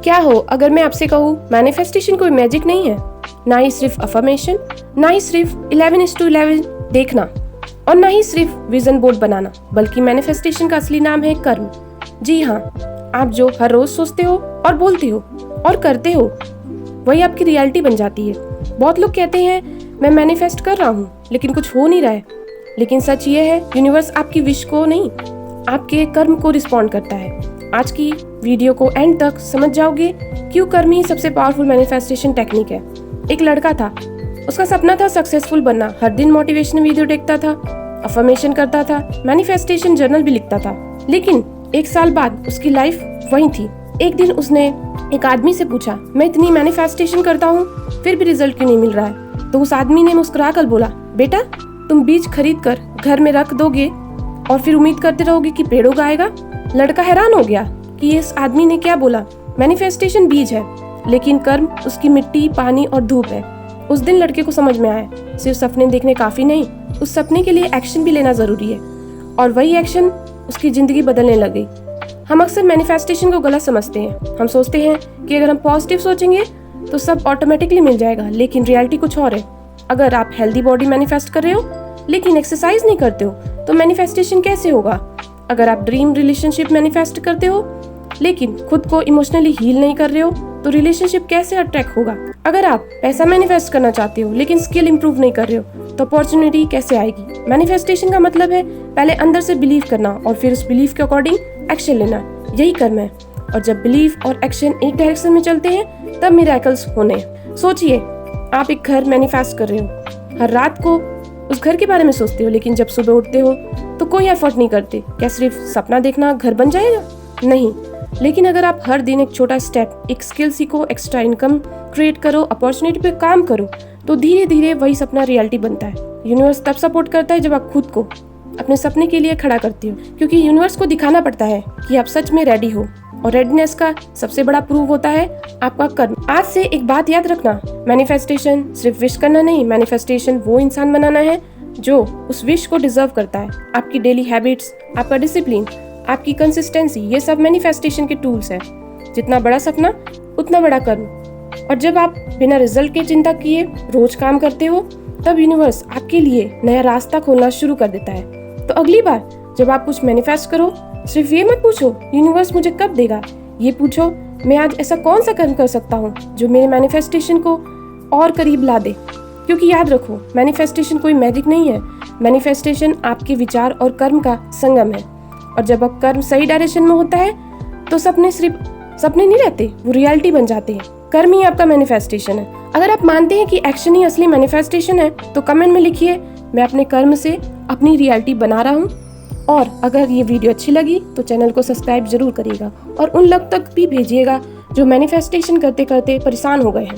क्या हो अगर मैं आपसे कहूँ मैनिफेस्टेशन कोई मैजिक नहीं है, ना ही सिर्फ अफर्मेशन, ना ही सिर्फ 11:11 देखना और ना ही सिर्फ विजन बोर्ड बनाना, बल्कि मैनिफेस्टेशन का असली नाम है कर्म। जी हाँ, आप जो हर रोज सोचते हो और बोलते हो और करते हो वही आपकी रियलिटी बन जाती है। बहुत लोग कहते हैं मैं मैनिफेस्ट कर रहा हूँ लेकिन कुछ हो नहीं रहा है, लेकिन सच ये है यूनिवर्स आपकी विश को नहीं, आपके कर्म को रिस्पॉन्ड करता है। आज की वीडियो को एंड तक समझ जाओगे क्यों कर्म ही सबसे पावरफुल मैनिफेस्टेशन टेक्निक है। एक लड़का था, उसका सपना था सक्सेसफुल बनना। हर दिन मोटिवेशनल वीडियो देखता था, अफर्मेशन करता था, मैनिफेस्टेशन जर्नल भी लिखता था, लेकिन 1 साल बाद उसकी लाइफ वही थी। एक दिन उसने एक आदमी से पूछा, मैं इतनी मैनिफेस्टेशन करता हूँ फिर भी रिजल्ट क्यों नहीं मिल रहा है? तो उस आदमी ने मुस्कुरा कर बोला, बेटा तुम बीज खरीद कर घर में रख दोगे और फिर उम्मीद करते रहोगे कि पेड़ उगाएगा? लड़का हैरान हो गया कि इस आदमी ने क्या बोला। मैनिफेस्टेशन बीज है लेकिन कर्म उसकी मिट्टी, पानी और धूप है। उस दिन लड़के को समझ में आया सिर्फ सपने देखने काफी नहीं, उस सपने के लिए एक्शन भी लेना जरूरी है, और वही एक्शन उसकी जिंदगी बदलने लगी। हम अक्सर मैनिफेस्टेशन को गलत समझते हैं। हम सोचते हैं कि अगर हम पॉजिटिव सोचेंगे तो सब ऑटोमेटिकली मिल जाएगा, लेकिन रियलिटी कुछ और है। अगर आप हेल्दी बॉडी मैनिफेस्ट कर रहे हो लेकिन एक्सरसाइज नहीं करते हो तो मैनिफेस्टेशन कैसे होगा? अगर आप ड्रीम रिलेशनशिप मैनिफेस्ट करते हो लेकिन खुद को इमोशनली हील नहीं कर रहे हो तो रिलेशनशिप कैसे अट्रैक्ट होगा? अगर आप पैसा मैनिफेस्ट करना चाहते हो लेकिन स्किल इंप्रूव नहीं कर रहे हो तो अपॉर्चुनिटी कैसे आएगी? मैनिफेस्टेशन का मतलब है पहले अंदर से बिलीव करना और फिर उस बिलीफ के अकॉर्डिंग एक्शन लेना। यही कर्म है, और जब बिलीफ और एक्शन एक डायरेक्शन में चलते हैं तब मिरेकल्स होने। सोचिए, आप एक घर मैनिफेस्ट कर रहे हो, हर रात को उस घर के बारे में सोचते हो, लेकिन जब सुबह उठते हो तो कोई एफर्ट नहीं करते। क्या सिर्फ सपना देखना घर बन जाएगा? नहीं, लेकिन अगर आप हर दिन एक छोटा स्टेप, एक स्किल सीखो, एक्स्ट्रा इनकम क्रिएट करो, अपॉर्चुनिटी पे काम करो, तो धीरे धीरे वही सपना रियलिटी बनता है। यूनिवर्स तब सपोर्ट करता है जब आप खुद को अपने सपने के लिए खड़ा करते हो, क्योंकि यूनिवर्स को दिखाना पड़ता है कि आप सच में रेडी हो, और रेडीनेस का सबसे बड़ा प्रूफ होता है आपका कर्म। आज से एक बात याद रखना, मैनिफेस्टेशन सिर्फ विश करना नहीं, मैनिफेस्टेशन वो इंसान बनाना है जो उस विश को डिजर्व करता है। आपकी डेली हैबिट्स, आपका डिसिप्लिन, आपकी कंसिस्टेंसी, ये सब मैनिफेस्टेशन के टूल्स हैं। जितना बड़ा सपना उतना बड़ा कर्म। और जब आप बिना रिजल्ट के चिंता किए रोज काम करते हो तब यूनिवर्स आपके लिए नया रास्ता खोलना शुरू कर देता है। तो अगली बार जब आप कुछ मैनिफेस्ट करो, सिर्फ ये मत पूछो यूनिवर्स मुझे कब देगा, ये पूछो मैं आज ऐसा कौन सा कर्म कर सकता हूँ जो मेरे मैनिफेस्टेशन को और करीब ला दे। क्योंकि याद रखो, मैनिफेस्टेशन कोई मैजिक नहीं है, मैनिफेस्टेशन आपके विचार और कर्म का संगम है। और जब आप कर्म सही डायरेक्शन में होता है तो सपने सिर्फ सपने नहीं रहते, वो रियलिटी बन जाते हैं। कर्म ही आपका मैनिफेस्टेशन है। अगर आप मानते हैं कि एक्शन ही असली मैनिफेस्टेशन है तो कमेंट में लिखिए, मैं अपने कर्म से अपनी रियलिटी बना रहा हूँ। और अगर ये वीडियो अच्छी लगी तो चैनल को सब्सक्राइब जरूर करिएगा और उन लोग तक भी भेजिएगा जो मैनिफेस्टेशन करते करते परेशान हो गए हैं।